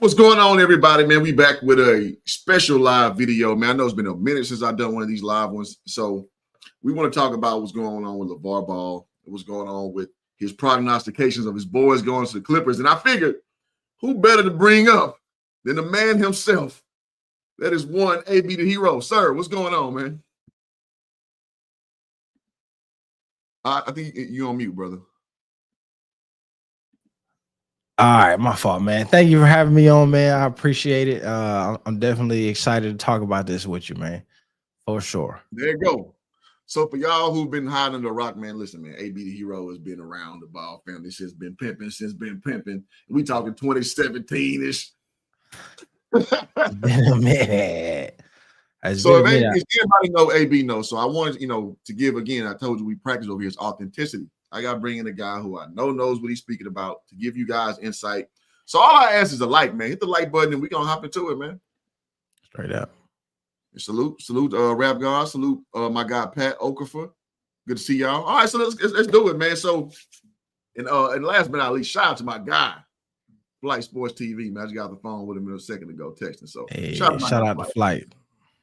What's going on, everybody, man? We back with a special live video, man. I know it's been a minute since I've done one of these live ones. So we want to talk about what's going on with LeVar Ball, what's going on with his prognostications of his boys going to the Clippers. And I figured, who better to bring up than the man himself? That is one AB the Hero. Sir, what's going on, man? I think you're on mute, brother. All right, my fault, man. Thank you for having me on, man. I appreciate it. I'm definitely excited to talk about this with you, man, for sure. There you go. So for y'all who've been hiding under the rock, man, listen, man, AB the Hero has been around the Ball family since been pimping. We talking 2017-ish. It's been a minute. So if anybody know, AB knows. So I wanted, to give again. I told you we practice over here is authenticity. I got to bring in a guy who I know knows what he's speaking about to give you guys insight. So all I ask is a like, man. Hit the like button and we're going to hop into it, man. Straight up. Salute, Rap God. Salute, my guy, Pat Okafor. Good to see y'all. All right, so let's do it, man. So, and last but not least, shout out to my guy, Flight Sports TV, man. I just got off the phone with him a second ago texting. So, hey, shout out to Flight.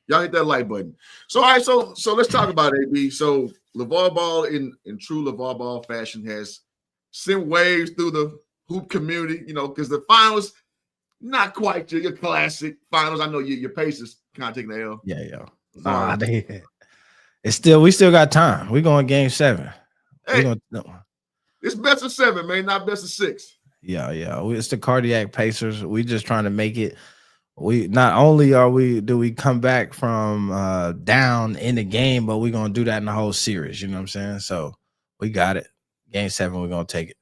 Y'all hit that like button. So, all right, so let's talk about it, AB. So, LeVar Ball, in true LeVar Ball fashion, has sent waves through the hoop community, because the finals, not quite your classic finals. I know your Pacers kind of taking the L. Yeah. We still got time. We're going game 7. Hey, it's best of 7, man, not best of 6. Yeah. It's the cardiac Pacers. We just trying to make it. We not only do we come back from down in the game, but we're gonna do that in the whole series. You know what I'm saying? So we got it. Game 7, we're gonna take it.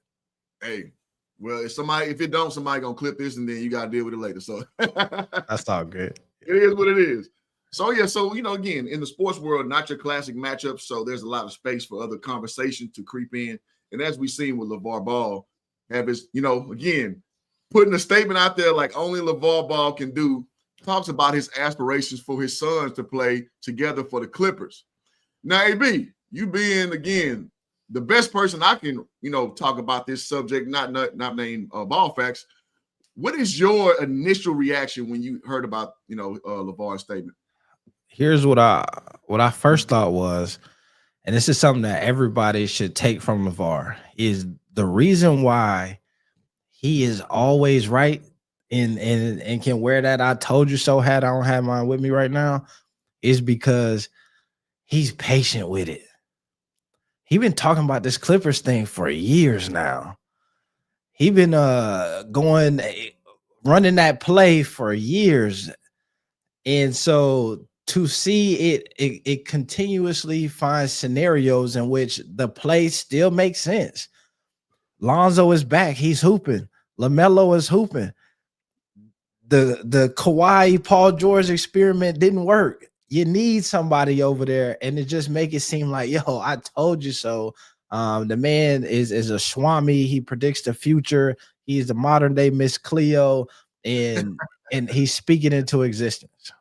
Hey, well, if it don't, somebody gonna clip this, and then you gotta deal with it later. So that's all good. It is what it is. So yeah, again, in the sports world, not your classic matchups. So there's a lot of space for other conversation to creep in. And as we've seen with LeVar Ball, have his, again, putting a statement out there like only LeVar Ball can do, talks about his aspirations for his sons to play together for the Clippers. Now, AB, you being, again, the best person I can, talk about this subject, not name Ball Facts. What is your initial reaction when you heard about, LeVar's statement? Here's what I first thought was, and this is something that everybody should take from LeVar, is the reason why he is always right and can wear that "I told you so" hat. I don't have mine with me right now, is because he's patient with it. He's been talking about this Clippers thing for years now. He's been running that play for years. And so to see it continuously finds scenarios in which the play still makes sense. Lonzo is back. He's hooping. LaMelo is hooping. The Kawhi Paul George experiment didn't work. You need somebody over there, and it just make it seem like, yo, I told you so. The man is a Swami. He predicts the future. He's the modern day Miss Cleo, and he's speaking into existence.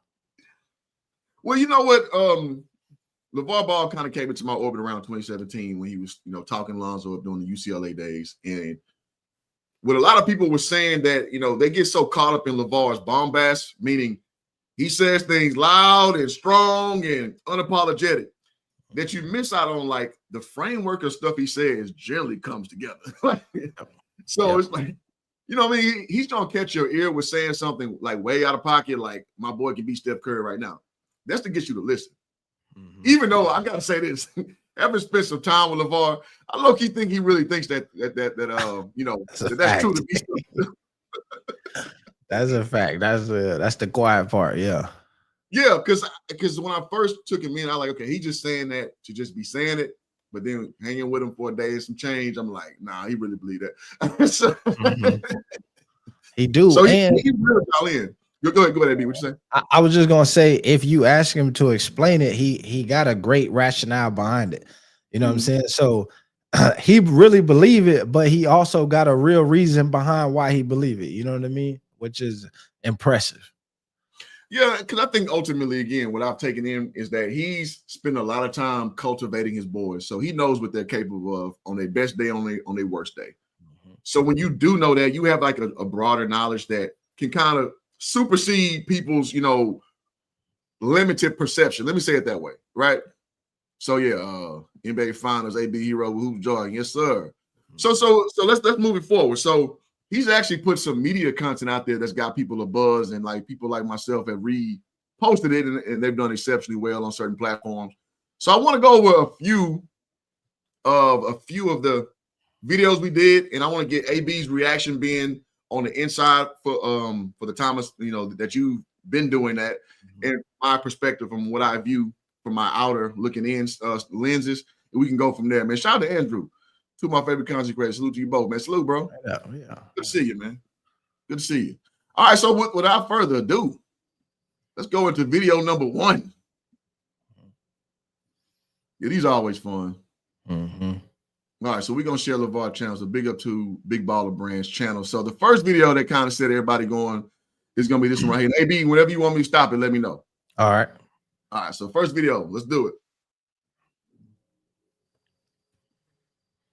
Well, you know what? LeVar Ball kind of came into my orbit around 2017 when he was, talking Lonzo up during the UCLA days. And what a lot of people were saying that, they get so caught up in LeVar's bombast, meaning he says things loud and strong and unapologetic, that you miss out on, like, the framework of stuff he says generally comes together. So it's like, he's going to catch your ear with saying something like way out of pocket, like my boy can beat Steph Curry right now. That's to get you to listen. Mm-hmm. Even though I got to say this, having spent some time with LeVar, I low-key think he really thinks that's true to be. That's a fact. That's the quiet part. Yeah. Yeah, because when I first took him in, I was like, okay, he's just saying that to just be saying it. But then hanging with him for a day and some change, I'm like, nah, he really believe that. So, he do. So he really got in. Go ahead, AB. What you say? I was just gonna say, if you ask him to explain it, he got a great rationale behind it. You know what I'm saying? So he really believe it, but he also got a real reason behind why he believe it. You know what I mean? Which is impressive. Yeah, because I think ultimately, again, what I've taken in is that he's spent a lot of time cultivating his boys, so he knows what they're capable of on their best day, on their worst day. So when you do know that, you have like a broader knowledge that can kind of supersede people's, limited perception. Let me say it that way, right? So yeah, NBA Finals, AB Hero, Hoop Jordan, yes sir. So let's move it forward. So he's actually put some media content out there that's got people a buzz, and like people like myself have reposted it, and they've done exceptionally well on certain platforms. So I want to go over a few of the videos we did, and I want to get AB's reaction being on the inside for the Thomas, that you've been doing that, and my perspective from what I view from my outer looking in lenses, and we can go from there, man. Shout out to Andrew, two of my favorite content creators. Salute to you both, man. Salute, bro. Yeah. Good to see you, man. Good to see you. All right, so without further ado, let's go into video number 1. Yeah, these are always fun. All right, so we're gonna share LeVar channel. So big up to Big Baller Brands channel. So the first video that kind of set everybody going is gonna be this one right here. AB, whenever you want me to stop it, let me know. All right. All right, so first video, let's do it.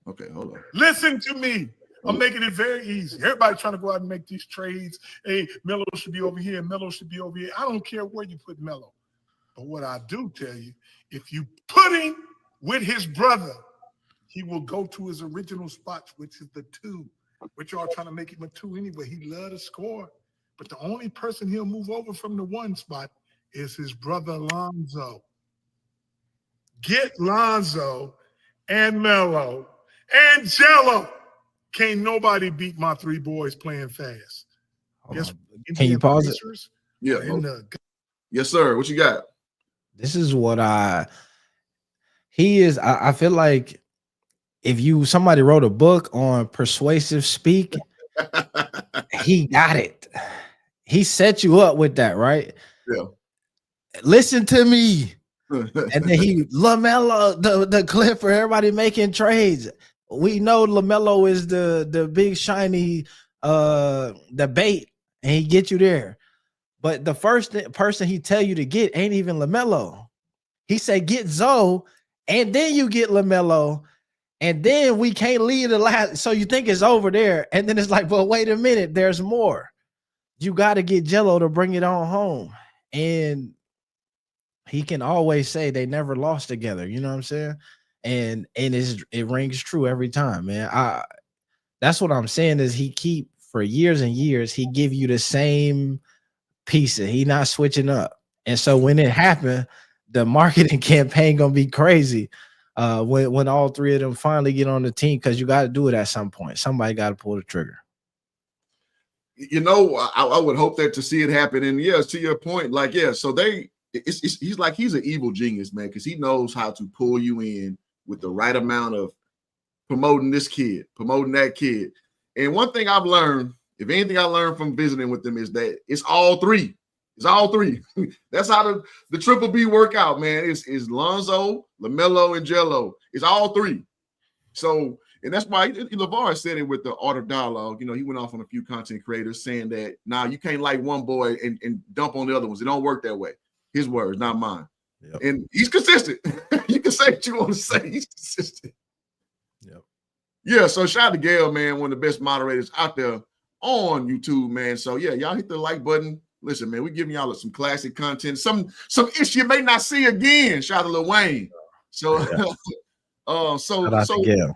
Okay, hold on. Listen to me. I'm making it very easy. Everybody trying to go out and make these trades. Hey, Melo should be over here. Melo should be over here. I don't care where you put Melo. But what I do tell you, if you put him with his brother, he will go to his original spots, which is the 2. Which y'all trying to make him a 2 anyway. He love to score. But the only person he'll move over from the 1 spot is his brother Lonzo. Get Lonzo and Melo and Jello. Can't nobody beat my 3 boys playing fast. Guess Can you pause it? Yeah. Yes, sir. What you got? This is what I feel like if somebody wrote a book on persuasive speak, he got it. He set you up with that, right? Yeah. Listen to me. And then LaMelo, the clip for everybody making trades. We know LaMelo is the big shiny the bait, and he get you there. But the first person he tell you to get ain't even LaMelo. He said get Zoe, and then you get LaMelo, and then we can't leave the last. So you think it's over there, and then it's like, well, wait a minute, there's more. You got to get Jello to bring it on home, and he can always say they never lost together. You know what I'm saying? And it rings true every time, man. That's what I'm saying is he keep for years and years, he give you the same pieces. He not switching up. And so when it happened, the marketing campaign gonna be crazy when all 3 of them finally get on the team, because you got to do it at some point. Somebody got to pull the trigger. I would hope that to see it happen. And yes, to your point, like, yeah, so he's an evil genius, man, because he knows how to pull you in with the right amount of promoting this kid, promoting that kid. And one thing I've learned, if anything I learned from visiting with them, is that it's all 3. It's all 3. That's how the triple B work out, man. It's Lonzo, LaMelo, and Jello. It's all 3. So, and that's why LeVar said it with the Art of Dialogue. He went off on a few content creators saying that, nah, you can't like one boy and dump on the other ones. It don't work that way. His words, not mine. Yep. And he's consistent. You can say what you want to say. He's consistent. Yep. Yeah, so shout out to Gail, man, one of the best moderators out there on YouTube, man. So yeah, y'all hit the like button. Listen, man, we're giving y'all some classic content, some ish you may not see again. Shout out to Lil Wayne. So yeah. So Gail.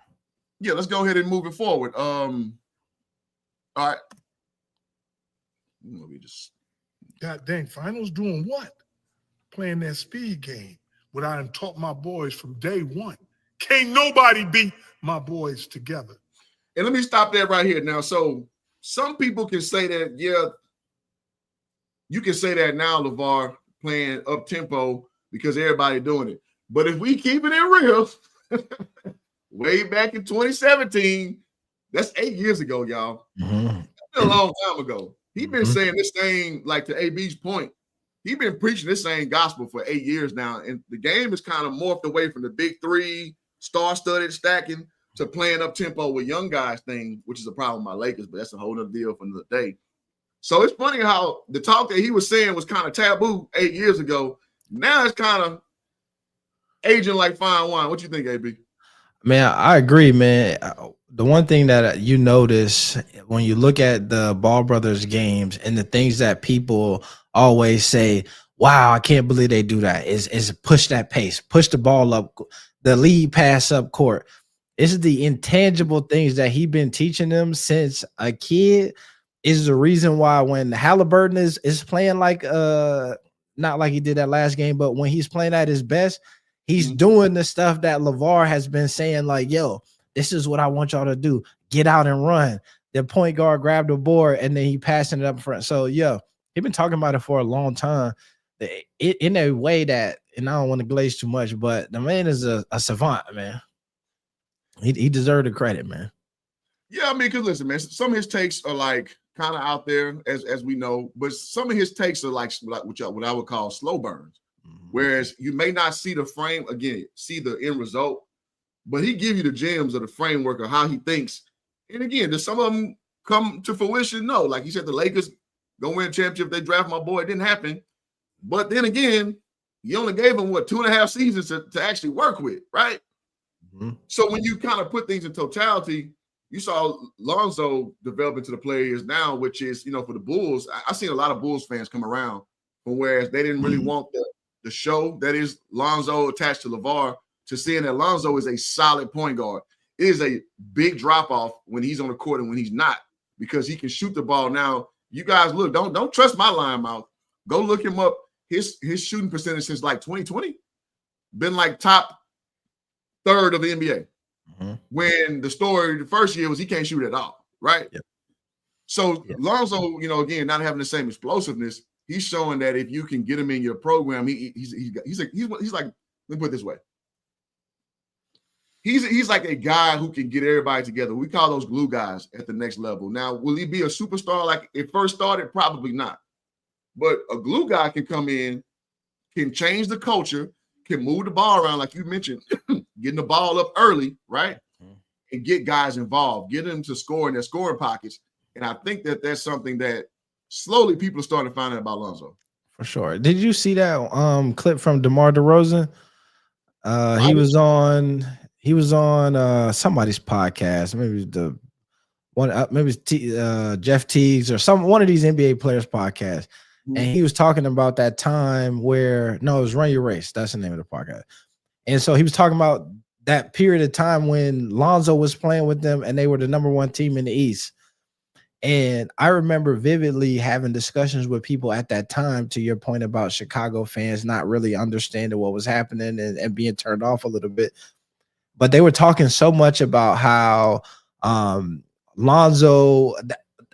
Yeah, let's go ahead and move it forward. All right. Let me just God dang, finals doing what? Playing that speed game. What I done taught my boys from day 1. Can't nobody beat my boys together. And let me stop that right here now. So some people can say that, yeah, you can say that now, LeVar, playing up tempo because everybody doing it. But if we keeping it real, way back in 2017, that's 8 years ago, y'all. Mm-hmm. That's a long time ago. He been saying this thing, like to AB's point, he been preaching this same gospel for 8 years now. And the game is kind of morphed away from the big 3, star-studded stacking, to playing up tempo with young guys thing, which is a problem with my Lakers, but that's a whole other deal for another day. So it's funny how the talk that he was saying was kind of taboo 8 years ago. Now it's kind of aging like fine wine. What you think, AB? Man, I agree, man. The one thing that you notice when you look at the Ball Brothers games and the things that people always say, wow, I can't believe they do that, is push that pace, push the ball up, the lead pass up court. It's the intangible things that he been teaching them since a kid is the reason why when Halliburton is playing like not like he did that last game, but when he's playing at his best, he's doing the stuff that LeVar has been saying, like, yo, this is what I want y'all to do. Get out and run. The point guard grabbed the board and then he passing it up front. So, yeah, he's been talking about it for a long time. In a way that, and I don't want to glaze too much, but the man is a savant, man. He deserved the credit, man. Yeah, I mean, because listen, man, some of his takes are like kind of out there, as we know, but some of his takes are like what I would call slow burns. Whereas you may not see the frame, again, see the end result, but he give you the gems of the framework of how he thinks. And again, does some of them come to fruition? No. Like he said, the Lakers gonna win a championship. They draft my boy. It didn't happen. But then again, you only gave him, 2.5 seasons to actually work with, right? So when you kind of put things in totality, you saw Lonzo develop into the player he is now, which is, for the Bulls. I seen a lot of Bulls fans come around from whereas they didn't really want the show that is Lonzo attached to LeVar, to seeing that Lonzo is a solid point guard. It is a big drop-off when he's on the court and when he's not, because he can shoot the ball. Now, you guys look, don't trust my line mouth. Go look him up. His shooting percentage since like 2020 been like top third of the NBA. When the story the first year was he can't shoot at all, right? Yep. So Lonzo, again, not having the same explosiveness, he's showing that if you can get him in your program, he's like, let me put it this way. He's like a guy who can get everybody together. We call those glue guys at the next level. Now, will he be a superstar like it first started? Probably not. But a glue guy can come in, can change the culture, can move the ball around, like you mentioned, getting the ball up early, right? And get guys involved, get them to score in their scoring pockets. And I think that that's something that slowly people are starting to find out about Lonzo. For sure. Did you see that clip from DeMar DeRozan? He was on somebody's podcast, maybe Jeff Teague's or one of these NBA players' podcasts. And he was talking about that time where, it was Run Your Race. That's the name of the podcast. And so he was talking about that period of time when Lonzo was playing with them and they were the number one team in the East. And I remember vividly having discussions with people at that time, to your point about Chicago fans not really understanding what was happening and being turned off a little bit. But they were talking so much about how Lonzo,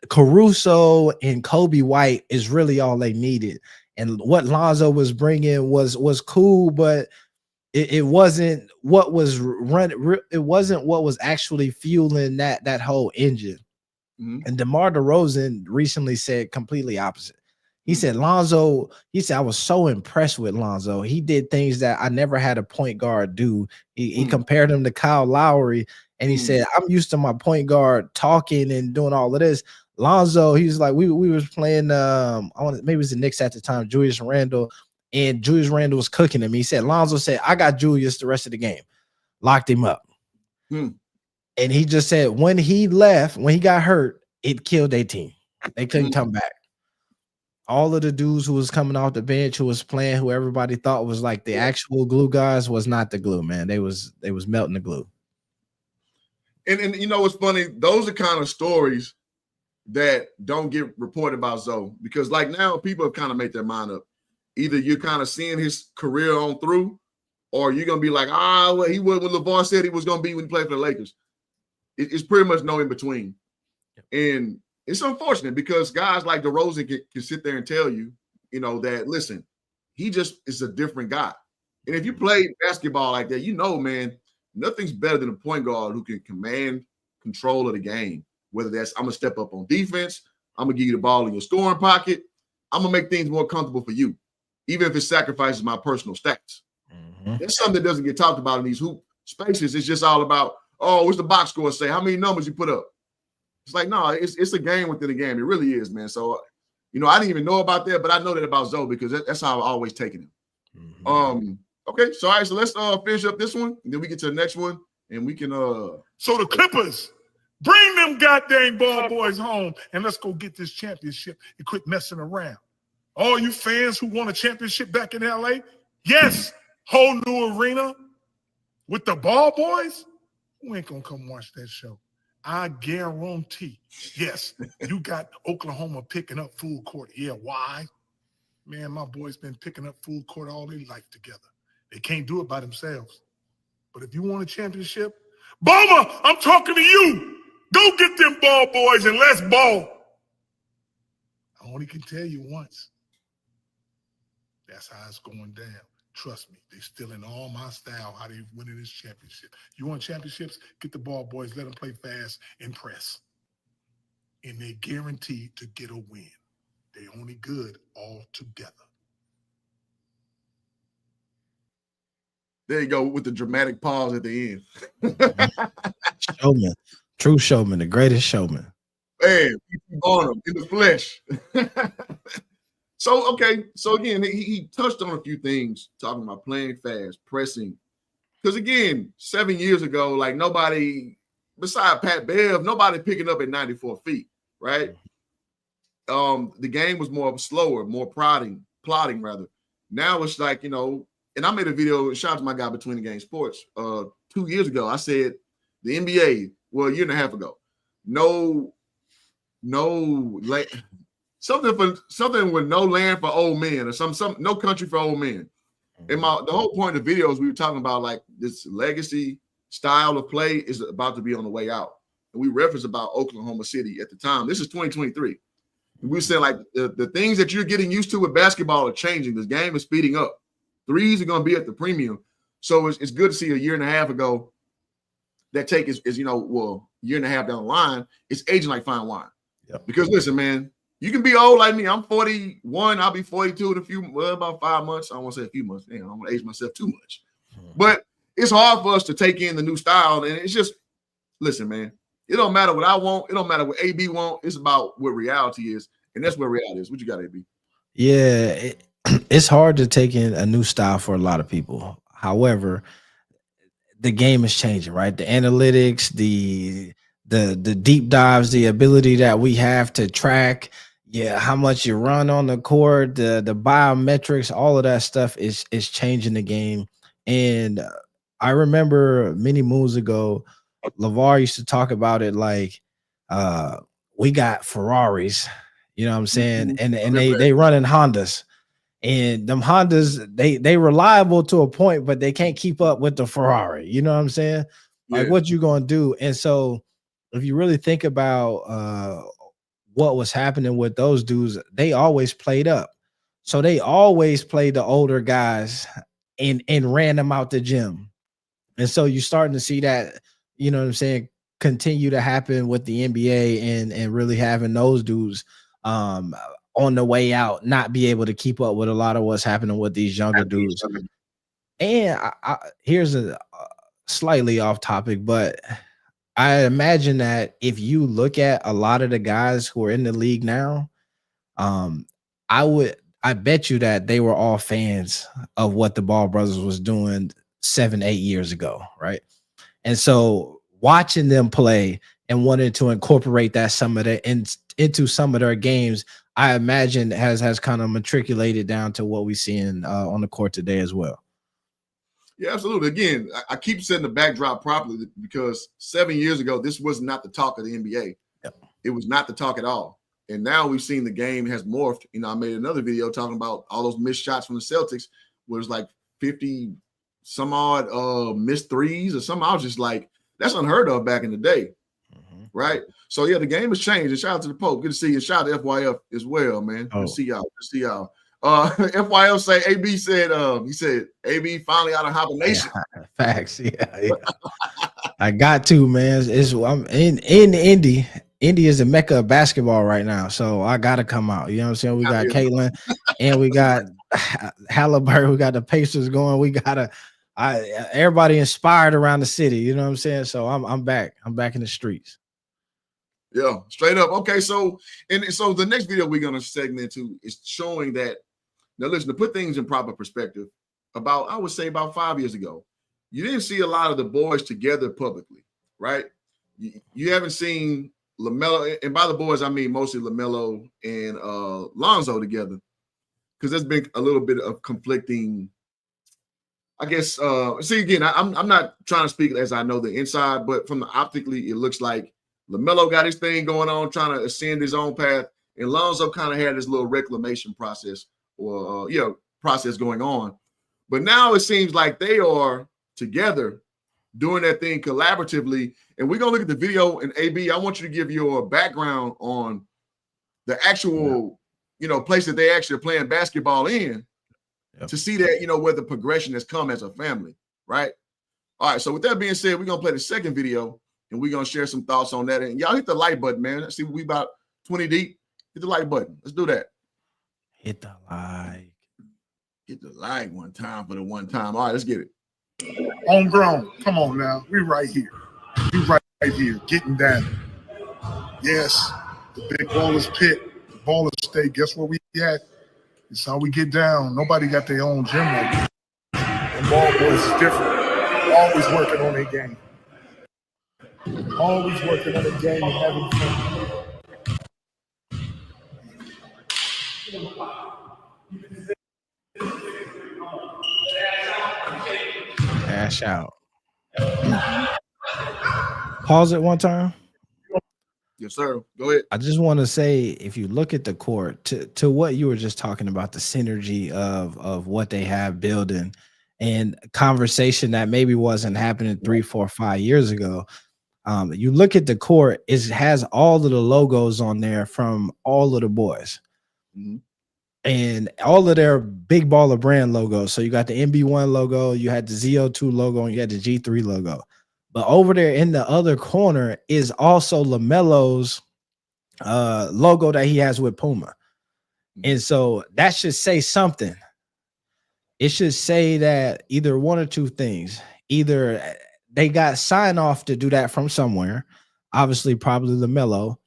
Caruso, and Kobe White is really all they needed. And what Lonzo was bringing was cool, but it wasn't what was it wasn't what was actually fueling that whole engine. And DeMar DeRozan recently said completely opposite. He said Lonzo, I was so impressed with Lonzo. He did things that I never had a point guard do. He compared him to Kyle Lowry, and he said, I'm used to my point guard talking and doing all of this. Lonzo, he was like, we was playing maybe it was the Knicks at the time, Julius Randle, and Julius Randle was cooking him. He said, Lonzo said, I got Julius the rest of the game. Locked him up. And he just said when he left, when he got hurt, it killed their team. They couldn't come back. All of the dudes who was coming off the bench, who was playing, who everybody thought was like the actual glue guys, was not the glue, man. They was melting the glue. And what's funny? Those are kind of stories that don't get reported about Zoe, because like now people have kind of made their mind up. Either you're kind of seeing his career on through, or you're going to be like, well, he was when LeVar said he was going to be when he played for the Lakers. It's pretty much no in between. And it's unfortunate because guys like DeRozan can sit there and tell you, that, listen, he just is a different guy. And if you play basketball like that, man, nothing's better than a point guard who can command control of the game. Whether that's I'm going to step up on defense, I'm going to give you the ball in your scoring pocket, I'm going to make things more comfortable for you, even if it sacrifices my personal stats. That's something that doesn't get talked about in these hoop spaces. It's just all about, what's the box score say? How many numbers you put up? It's like, no, it's a game within a game. It really is, man. So, I didn't even know about that, but I know that about Zoe because that's how I've always taken him. Okay, so all right, so let's finish up this one, and then we get to the next one, and we can. So the Clippers Bring them goddamn ball boys home and let's go get this championship and quit messing around. All you fans who want a championship back in LA, yes, whole new arena with the ball boys, who ain't gonna come watch that show? I guarantee. Yes, you got Oklahoma picking up full court. Yeah, why? Man, my boys been picking up full court all their life together. They can't do it by themselves. But if you want a championship, Boma, I'm talking to you. Go get them ball boys and let's ball. I only can tell you once. That's how it's going down. Trust me, they stealing all my style, how they winning this championship. You want championships? Get the ball boys, let them play fast and press. And they're guaranteed to get a win. They only good all together. There you go with the dramatic pause at the end. Showman, true showman, the greatest showman. Man, on him in the flesh. So, okay. So again, he touched on a few things, talking about playing fast, pressing. Because again, 7 years ago, like nobody, beside Pat Bev, nobody picking up at 94 feet, right? The game was more slower, more plotting rather. Now it's like, you know, and I made a video, shout out to my guy Between the Game Sports, 2 years ago. I said the NBA, well, a year and a half ago, something with no land for old men, or some no country for old men. And the whole point of the videos we were talking about, like this legacy style of play is about to be on the way out. And we referenced about Oklahoma City at the time. This is 2023. And we said like the things that you're getting used to with basketball are changing. This game is speeding up. Threes are going to be at the premium. So it's good to see a year and a half ago that take is you know, well, year and a half down the line, it's aging like fine wine. Yep. Because listen, man, you can be old like me. I'm 41. I'll be 42 in about 5 months. I don't want to say a few months. Damn, I'm going to age myself too much. But it's hard for us to take in the new style. And it's just, listen, man, it don't matter what I want. It don't matter what AB want. It's about what reality is. And that's where reality is. What you got, AB? Yeah, it's hard to take in a new style for a lot of people. However, the game is changing, right? The analytics, the deep dives, the ability that we have to track, how much you run on the court, the biometrics, all of that stuff is changing the game. And I remember many moons ago, LeVar used to talk about it like we got Ferraris, you know what I'm saying? And they running Hondas. And them Hondas, they reliable to a point, but they can't keep up with the Ferrari. You know what I'm saying? Like, what you gonna do? And so, if you really think about what was happening with those dudes, they always played up. So they always played the older guys and ran them out the gym. And so you're starting to see that, you know what I'm saying, continue to happen with the NBA and really having those dudes on the way out, not be able to keep up with a lot of what's happening with these younger dudes. And here's a slightly off topic, but I imagine that if you look at a lot of the guys who are in the league now, I bet you that they were all fans of what the Ball brothers was doing 7-8 years ago, right? And so watching them play and wanting to incorporate that into some of their games, I imagine has kind of matriculated down to what we see on the court today as well. Yeah, absolutely. Again, I keep setting the backdrop properly because 7 years ago, this was not the talk of the NBA. Yep. It was not the talk at all. And now we've seen the game has morphed. You know, I made another video talking about all those missed shots from the Celtics, where it's like 50 some odd missed threes or something. I was just like, that's unheard of back in the day. Right. So yeah, the game has changed. And shout out to the Pope. Good to see you. Shout out to FYF as well, man. Good to see y'all. Good to see y'all. FYF say AB said he said AB finally out of hibernation. Facts. Yeah. I got to, man. I'm in Indy. Indy is the mecca of basketball right now. So I gotta come out. You know what I'm saying? We got Caitlin and we got Halliburton. We got the Pacers going. We gotta everybody inspired around the city. You know what I'm saying? So I'm back. I'm back in the streets. Yeah, straight up. Okay, so the next video we're gonna segment to is showing that. Now, listen, to put things in proper perspective, I would say about 5 years ago, you didn't see a lot of the boys together publicly, right? you haven't seen LaMelo, and by the boys, I mean mostly LaMelo and Lonzo together, because there's been a little bit of conflicting. I guess. See, again, I'm not trying to speak as I know the inside, but from the optically, it looks like LaMelo got his thing going on, trying to ascend his own path, and Lonzo kind of had this little reclamation process or process going on. But now it seems like they are together doing that thing collaboratively. And we're gonna look at the video. And AB, I want you to give your background on the actual, place that they actually are playing basketball in, to see that, where the progression has come as a family, right? All right. So with that being said, we're gonna play the second video and we're gonna share some thoughts on that. And y'all hit the like button, man. See, we about 20 deep. Hit the like button. Let's do that. Hit the like. Hit the like one time for the one time. All right, let's get it. Homegrown. Come on now. We right here. We right here. Getting down. Yes. The big ballers pit. The ballers stay. Guess where we at? It's how we get down. Nobody got their own gym like that. And ball boys is different. Always working on their game. Always working on their game and having fun. Cash out. Pause it one time. Yes, sir. Go ahead. I just want to say, if you look at the court, to what you were just talking about, the synergy of what they have building, and conversation that maybe wasn't happening 3, 4, 5 years ago. You look at the court, it has all of the logos on there from all of the boys. Mm-hmm. And all of their big baller brand logos. So you got the MB1 logo, you had the ZO2 logo, and you had the G3 logo. But over there in the other corner is also LaMelo's logo that he has with Puma. And so that should say something. It should say that either one or two things. Either they got sign off to do that from somewhere, obviously probably LaMelo,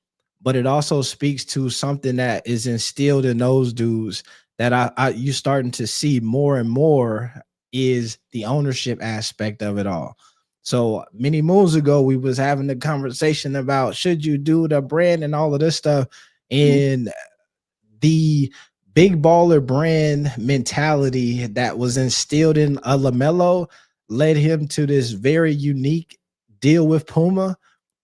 but it also speaks to something that is instilled in those dudes that you starting to see more and more, is the ownership aspect of it all. So many moons ago, we was having the conversation about should you do the brand and all of this stuff, and the big baller brand mentality that was instilled in a LaMelo led him to this very unique deal with Puma,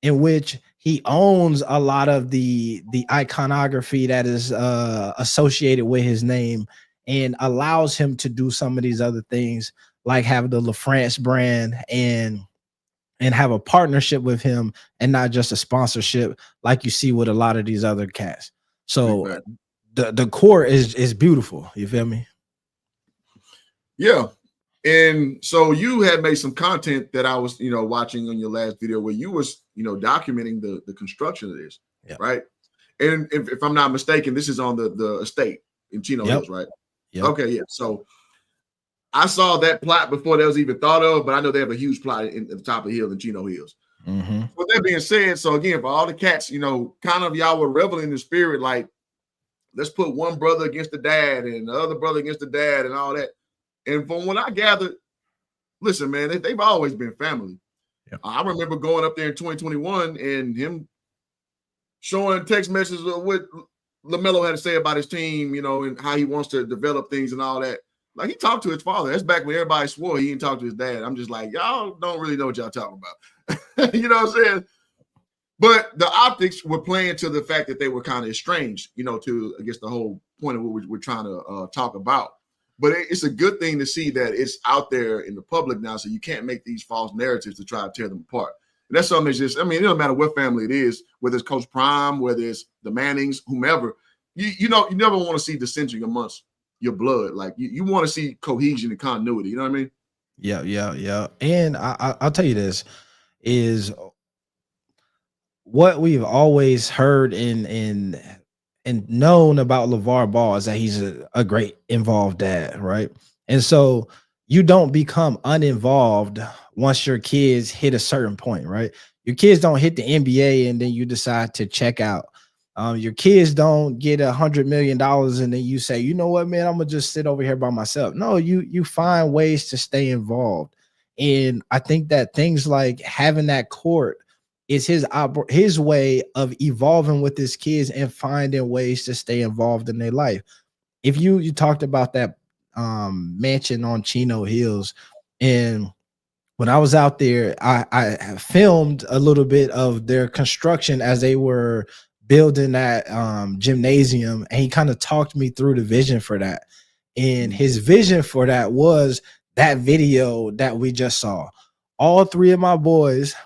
in which he owns a lot of the iconography that is associated with his name, and allows him to do some of these other things, like have the LaFrance brand and have a partnership with him, and not just a sponsorship like you see with a lot of these other cats. So the core is beautiful. You feel me? Yeah. And so you had made some content that I was, watching on your last video, where you was, documenting the construction of this, right? And if I'm not mistaken, this is on the estate in Chino Hills, right? Yep. Okay, yeah. So I saw that plot before that was even thought of, but I know they have a huge plot at the top of the hill in Chino Hills. Mm-hmm. With that being said, so again, for all the cats, kind of y'all were reveling in the spirit, like, let's put one brother against the dad and the other brother against the dad and all that. And from what I gathered, listen, man, they've always been family. Yep. I remember going up there in 2021 and him showing text messages of what LaMelo had to say about his team, and how he wants to develop things and all that. Like, he talked to his father. That's back when everybody swore he didn't talk to his dad. I'm just like, y'all don't really know what y'all talking about. You know what I'm saying? But the optics were playing to the fact that they were kind of estranged, to, I guess, the whole point of what we're trying to talk about. But it's a good thing to see that it's out there in the public now, so you can't make these false narratives to try to tear them apart. And that's something that's just, it doesn't matter what family it is, whether it's Coach Prime, whether it's the Mannings, whomever, you never want to see dissension amongst your blood. Like, you want to see cohesion and continuity. You know what I mean? Yeah. And I'll tell you this is what we've always heard and known about LeVar Ball is that he's a great involved dad, right? And so you don't become uninvolved once your kids hit a certain point, right? Your kids don't hit the NBA and then you decide to check out. Your kids don't get $100 million and then you say, you know what, man, I'm gonna just sit over here by myself. No, you find ways to stay involved. And I think that things like having that court It's his way of evolving with his kids and finding ways to stay involved in their life. If you talked about that mansion on Chino Hills, and when I was out there, I filmed a little bit of their construction as they were building that gymnasium, and he kind of talked me through the vision for that. And his vision for that was that video that we just saw. All three of my boys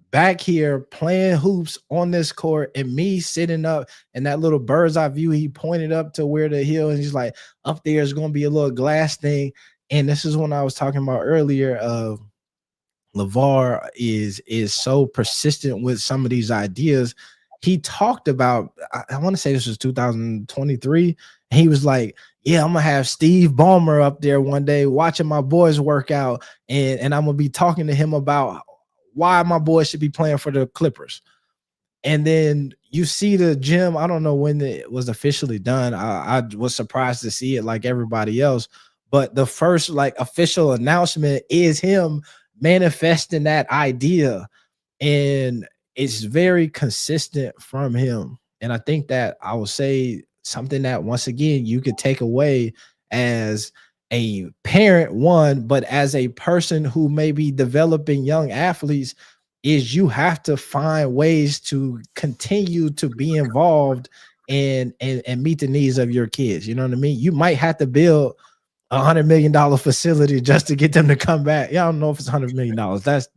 back here playing hoops on this court, and me sitting up in that little bird's eye view. He pointed up to where the hill, and he's like, up there is going to be a little glass thing. And this is when I was talking about earlier of LeVar is so persistent with some of these ideas. He talked about, I want to say this was 2023. And he was like, yeah, I'm gonna have Steve Ballmer up there one day watching my boys work out, and I'm gonna be talking to him about why my boys should be playing for the Clippers. And then you see the gym. I don't know when it was officially done. I was surprised to see it like everybody else. But the first like official announcement is him manifesting that idea. And it's very consistent from him. And I think that I will say something that once again you could take away as a parent, one, but as a person who may be developing young athletes, is you have to find ways to continue to be involved and meet the needs of your kids. You know what I mean? You might have to build $100 million facility just to get them to come back. Yeah, I don't know if it's $100 million. That's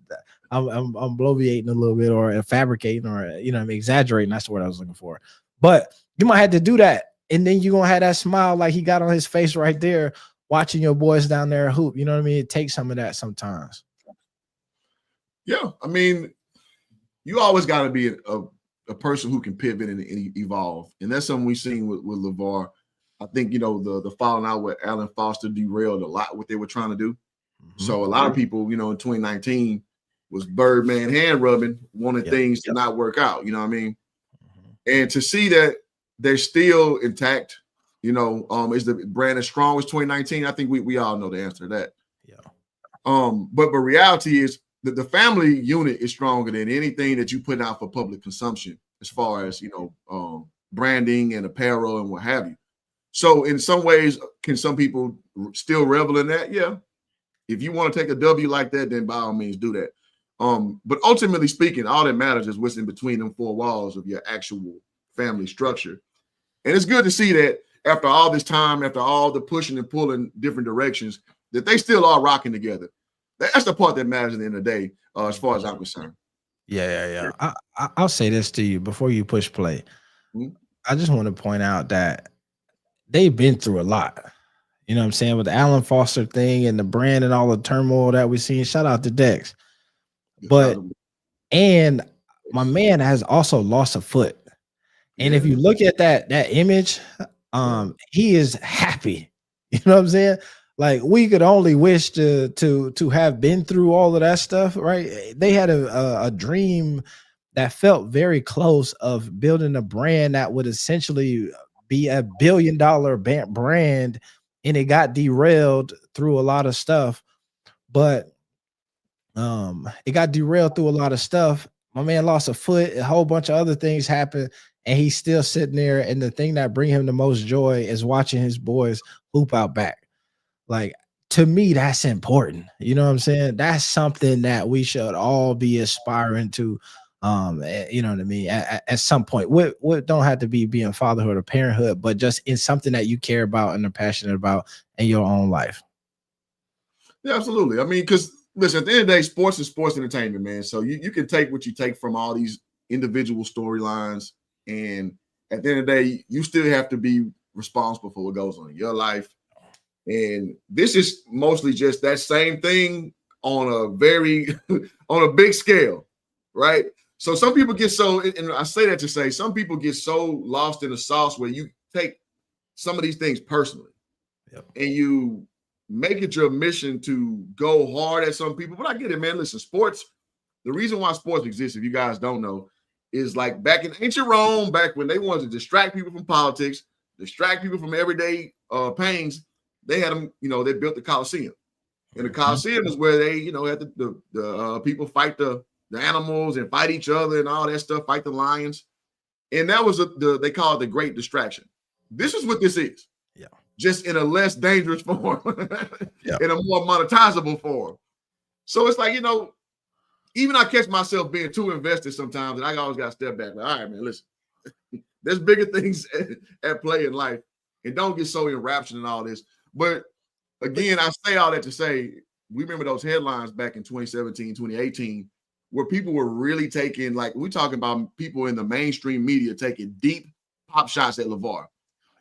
I'm bloviating a little bit or fabricating or exaggerating. That's the word I was looking for. But you might have to do that, and then you're gonna have that smile like he got on his face right there, watching your boys down there hoop. You know what I mean? It takes some of that sometimes. Yeah, I mean, you always got to be a person who can pivot and evolve, and that's something we've seen with LeVar. I think the falling out with Alan Foster derailed a lot what they were trying to do. Mm-hmm. So a lot of people, in 2019 was Birdman hand rubbing, wanted things to not work out. You know what I mean? Mm-hmm. And to see that they're still intact, is the brand as strong as 2019? I think we all know the answer to that. Yeah. But reality is that the family unit is stronger than anything that you put out for public consumption, as far as branding and apparel and what have you. So in some ways, can some people still revel in that? Yeah. If you want to take a W like that, then by all means do that. But ultimately speaking, all that matters is what's in between them four walls of your actual family structure. And it's good to see that after all this time, after all the pushing and pulling different directions, that they still are rocking together. That's the part that matters at the end of the day, as far as I'm concerned. Yeah. I'll say this to you before you push play. Mm-hmm. I just want to point out that they've been through a lot. You know what I'm saying? With the Alan Foster thing and the brand and all the turmoil that we've seen. Shout out to Dex. And my man has also lost a foot. And if you look at that image, he is happy. You know what I'm saying? Like, we could only wish to have been through all of that stuff, right? They had a dream that felt very close of building a brand that would essentially be a $1 billion brand, and it got derailed through a lot of stuff. But it got derailed through a lot of stuff. My man lost a foot, a whole bunch of other things happened, and he's still sitting there. And the thing that brings him the most joy is watching his boys hoop out back. Like, to me, that's important. You know what I'm saying? That's something that we should all be aspiring to. You know what I mean? At some point, what don't have to be being fatherhood or parenthood, but just in something that you care about and are passionate about in your own life. Yeah, absolutely. I mean, because listen, at the end of the day, sports is sports entertainment, man. So you can take what you take from all these individual storylines, and at the end of the day, you still have to be responsible for what goes on in your life. And this is mostly just that same thing on a big scale, right? So some people get so, and I say that to say, some people get so lost in the sauce where you take some of these things personally, and you make it your mission to go hard at some people. But I get it, man. Listen, sports, the reason why sports exists, if you guys don't know, is like back in ancient Rome, back when they wanted to distract people from politics, distract people from everyday pains, they had them, they built the Colosseum. And the Colosseum is where they, had the people fight the the animals and fight each other and all that stuff, fight the lions. And that was they call it the Great Distraction. This is what this is. Yeah. Just in a less dangerous form, Yeah. in a more monetizable form. So it's like, even I catch myself being too invested sometimes, and I always got to step back. Like, all right, man, listen, there's bigger things at play in life, and don't get so enraptured in all this. But again, I say all that to say, we remember those headlines back in 2017, 2018, where people were really taking, like, we're talking about people in the mainstream media taking deep pop shots at LeVar.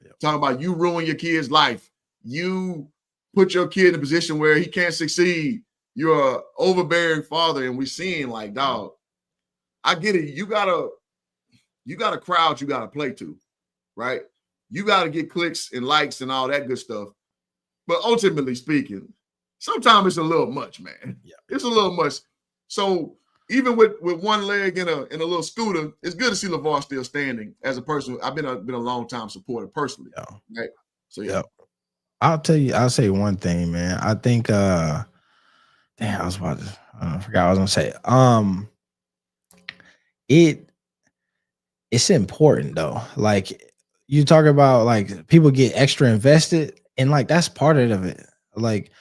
Yep. Talking about you ruin your kid's life. You put your kid in a position where he can't succeed. You're an overbearing father. And we're seeing, like, dog, I get it. You got a crowd you got to play to, right? You got to get clicks and likes and all that good stuff. But ultimately speaking, sometimes it's a little much, man. Yeah. It's a little much. So even with one leg in a little scooter, it's good to see LeVar still standing as a person. I've been a long time supporter personally. Yeah. Right. So yeah. I'll say one thing, man. I think I forgot what I was gonna say. It's important though. Like you talk about, like, people get extra invested, and like that's part of it. Like,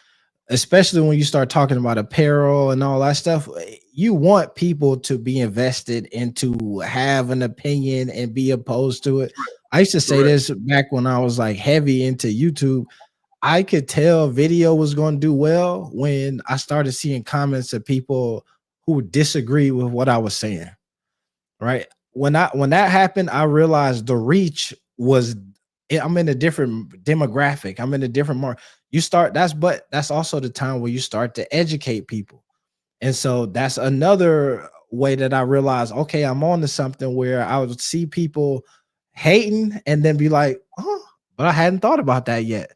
especially when you start talking about apparel and all that stuff, you want people to be invested and to have an opinion and be opposed to it. I used to say this back when I was like heavy into YouTube. I could tell video was going to do well when I started seeing comments of people who disagree with what I was saying. Right. When that happened, I realized the reach was, I'm in a different demographic. I'm in a different market. That's also the time where you start to educate people. And so that's another way that I realized, okay, I'm on to something, where I would see people hating and then be like, oh, but I hadn't thought about that yet.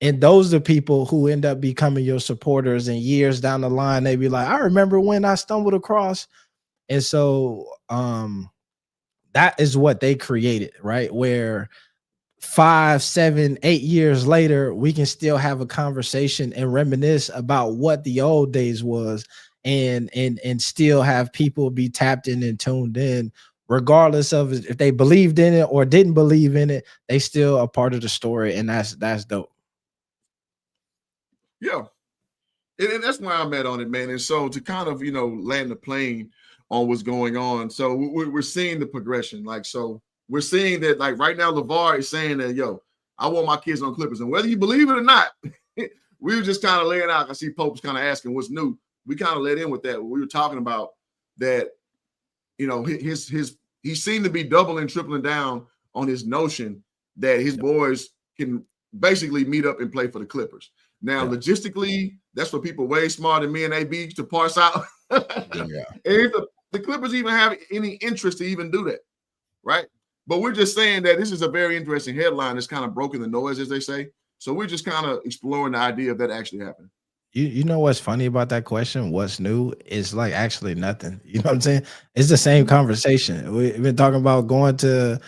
And those are people who end up becoming your supporters, and years down the line, they be like, I remember when I stumbled across. And so that is what they created, right? Where 5, 7, 8 years later, we can still have a conversation and reminisce about what the old days was, and still have people be tapped in and tuned in, regardless of if they believed in it or didn't believe in it. They still a part of the story, and that's dope. Yeah, and that's why I'm at on it, man. And so to kind of land the plane on what's going on, so we're seeing the progression. Like, so we're seeing that, like, right now, LeVar is saying that, yo, I want my kids on Clippers. And whether you believe it or not, we were just kind of laying out. I see Pope's kind of asking what's new. We kind of let in with that. We were talking about that, he seemed to be doubling, tripling down on his notion that his boys can basically meet up and play for the Clippers. Now, logistically, that's for people way smarter than me and AB to parse out. And if the Clippers even have any interest to even do that, right? But we're just saying that this is a very interesting headline that's kind of broken the noise, as they say. So we're just kind of exploring the idea of that actually happening. You know what's funny about that question? What's new is like actually nothing. You know what I'm saying? It's the same conversation. We've been talking about going to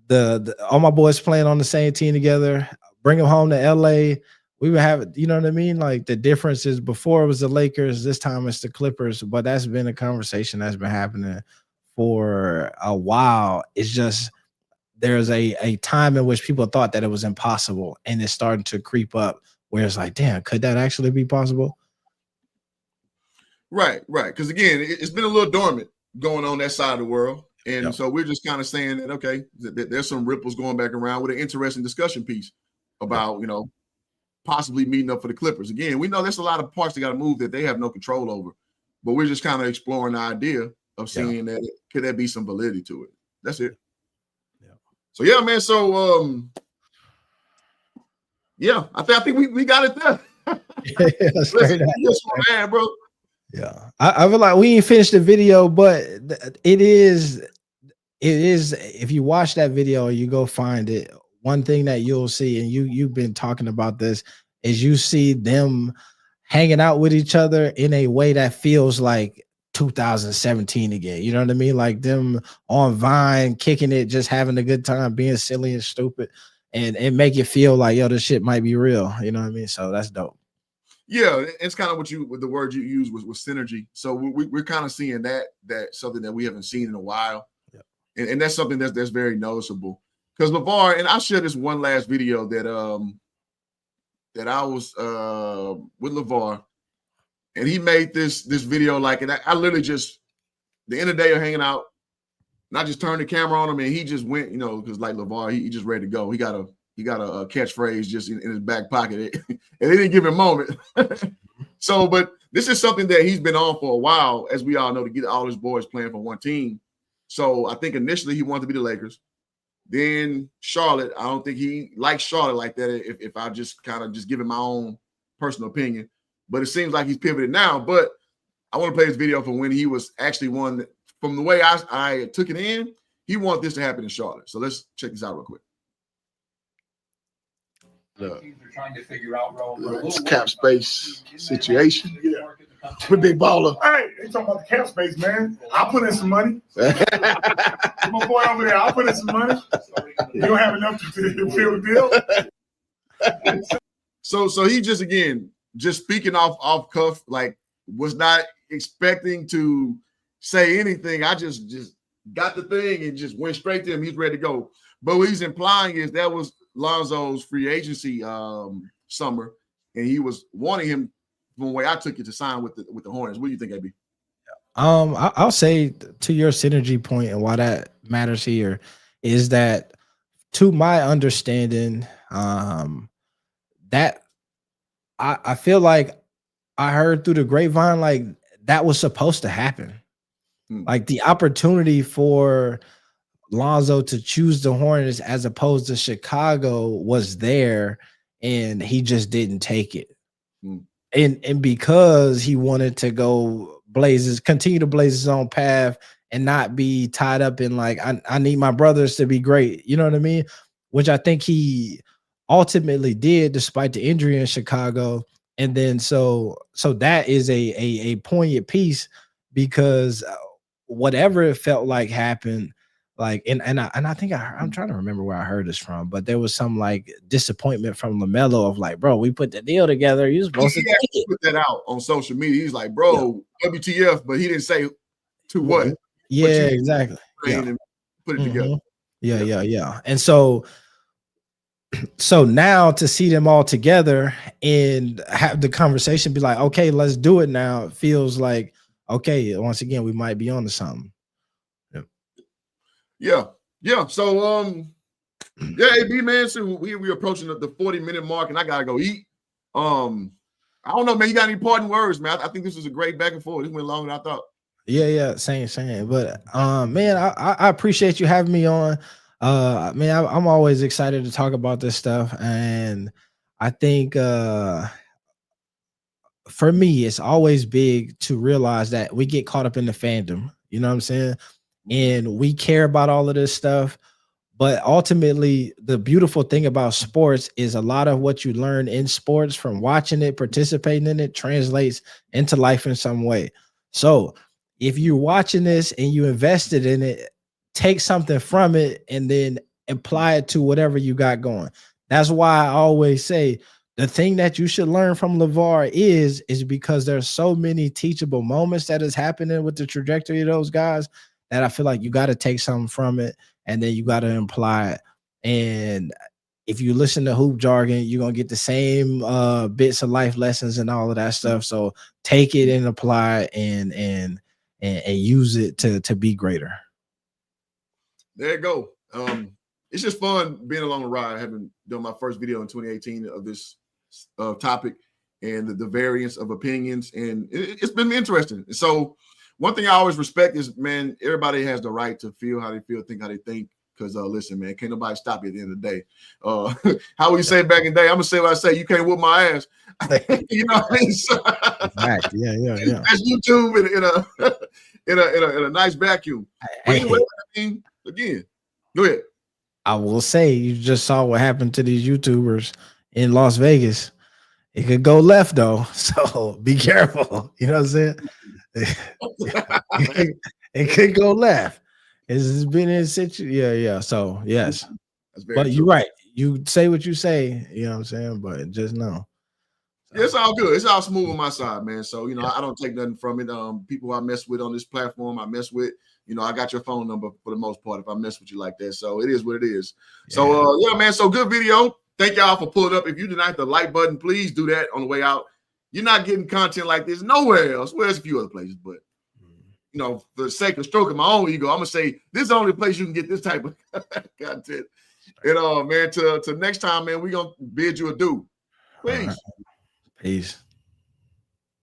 the all my boys playing on the same team together, bring them home to LA. We would have, you know what I mean? Like, the difference is, before it was the Lakers, this time it's the Clippers, but that's been a conversation that's been happening for a while. It's just, there's a time in which people thought that it was impossible, and it's starting to creep up where it's like, damn, could that actually be possible? Right. Because again, it's been a little dormant going on that side of the world. And so we're just kind of saying that, okay, there's some ripples going back around with an interesting discussion piece about, possibly meeting up for the Clippers. Again, we know there's a lot of parts that got to move that they have no control over, but we're just kind of exploring the idea of seeing that could there be some validity to it. That's it. Yeah. So yeah, man. So I think we got it there. Man, bro. Yeah, I feel like we ain't finished the video, but it is. If you watch that video or you go find it, one thing that you'll see, and you've been talking about this, is you see them hanging out with each other in a way that feels like 2017 again. You know what I mean? Like them on Vine, kicking it, just having a good time, being silly and stupid, and make it feel like, yo, this shit might be real. You know what I mean? So that's dope. Yeah, it's kind of what the word you used was synergy. So we're kind of seeing that something that we haven't seen in a while, and that's something that's very noticeable. Because LeVar, and I'll share this one last video that I was with LeVar, and he made this video like, and I literally just the end of the day of hanging out, and I just turned the camera on him, and he just went, because like LeVar, he just ready to go. He got a catchphrase just in his back pocket, and they didn't give him a moment. So, but this is something that he's been on for a while, as we all know, to get all his boys playing for one team. So I think initially he wanted to be the Lakers. Then Charlotte, I don't think he likes Charlotte like that. If I just kind of just give him my own personal opinion, but it seems like he's pivoted now. But I want to play this video from when he was actually one. From the way I took it in, he wanted this to happen in Charlotte. So let's check this out real quick. Trying to figure out it's cap space situation. Yeah. With Big Baller. Hey, they talking about the cap space, man. I'll put in some money. My boy over there, I'll put in some money. You don't have enough to fill the deal. So he just speaking off cuff, like was not expecting to say anything. I just got the thing and just went straight to him. He's ready to go. But what he's implying is that was Lonzo's free agency summer, and he was wanting him, from the way I took it, to sign with the Hornets. What do you think, AB? I'll say to your synergy point and why that matters here is that, to my understanding, that I feel like I heard through the grapevine, like that was supposed to happen. Like the opportunity for Lonzo to choose the Hornets as opposed to Chicago was there, and he just didn't take it. And because he wanted to continue to blaze his own path and not be tied up in like, I need my brothers to be great. You know what I mean? Which I think he ultimately did despite the injury in Chicago. And then so that is a poignant piece, because whatever it felt like happened, like, and I think I'm trying to remember where I heard this from, but there was some like disappointment from LaMelo of like, bro, we put the deal together. You're supposed to take it. Put that out on social media. He's like, bro, WTF, but he didn't say to what. Yeah, exactly. And put it together. Yeah. And so now to see them all together and have the conversation be like, okay, let's do it now. It feels like, okay, once again, we might be on to something. Yeah. So AB, man, so we're approaching the 40-minute mark, and I gotta go eat. I don't know, man. You got any parting words, man? I think this was a great back and forth. This went longer than I thought. Yeah, same. But man, I appreciate you having me on. Man, I'm always excited to talk about this stuff, and I think for me, it's always big to realize that we get caught up in the fandom. You know what I'm saying? And we care about all of this stuff, but ultimately the beautiful thing about sports is a lot of what you learn in sports from watching it, participating in it, translates into life in some way. So if you're watching this and you invested in it, take something from it and then apply it to whatever you got going. That's why I always say the thing that you should learn from LeVar is because there's so many teachable moments that is happening with the trajectory of those guys that I feel like you got to take something from it and then you got to apply it. And if you listen to hoop jargon, you're going to get the same bits of life lessons and all of that stuff. So take it and apply it and use it to be greater. There you go. It's just fun being along the ride. Having done my first video in 2018 of this topic and the variance of opinions, and it's been interesting. So one thing I always respect is, man, everybody has the right to feel how they feel, think how they think. Because listen, man, can't nobody stop you at the end of the day. How we say back in the day, I'm gonna say what I say. You can't whoop my ass. You know what I mean? So, exactly. Yeah. That's YouTube in a nice vacuum. But anyway, I mean, again, go ahead. I will say, you just saw what happened to these YouTubers in Las Vegas. It could go left though, so be careful. You know what I'm saying? It could go left. It's been in situ. Yeah. So yes, but true. You're right. You say what you say. You know what I'm saying? But just know. It's all good. It's all smooth on my side, man. So, you know, I don't take nothing from it. People I mess with on this platform, I mess with, you know, I got your phone number for the most part if I mess with you like that. So it is what it is. Yeah. So, yeah, man. So good video. Thank y'all for pulling up. If you did not hit the like button, please do that on the way out. You're not getting content like this nowhere else. Well, there's a few other places, but, you know, for the sake of stroking my own ego, I'm going to say this is the only place you can get this type of content. And, man, to next time, man, we're going to bid you adieu. Please. Peace.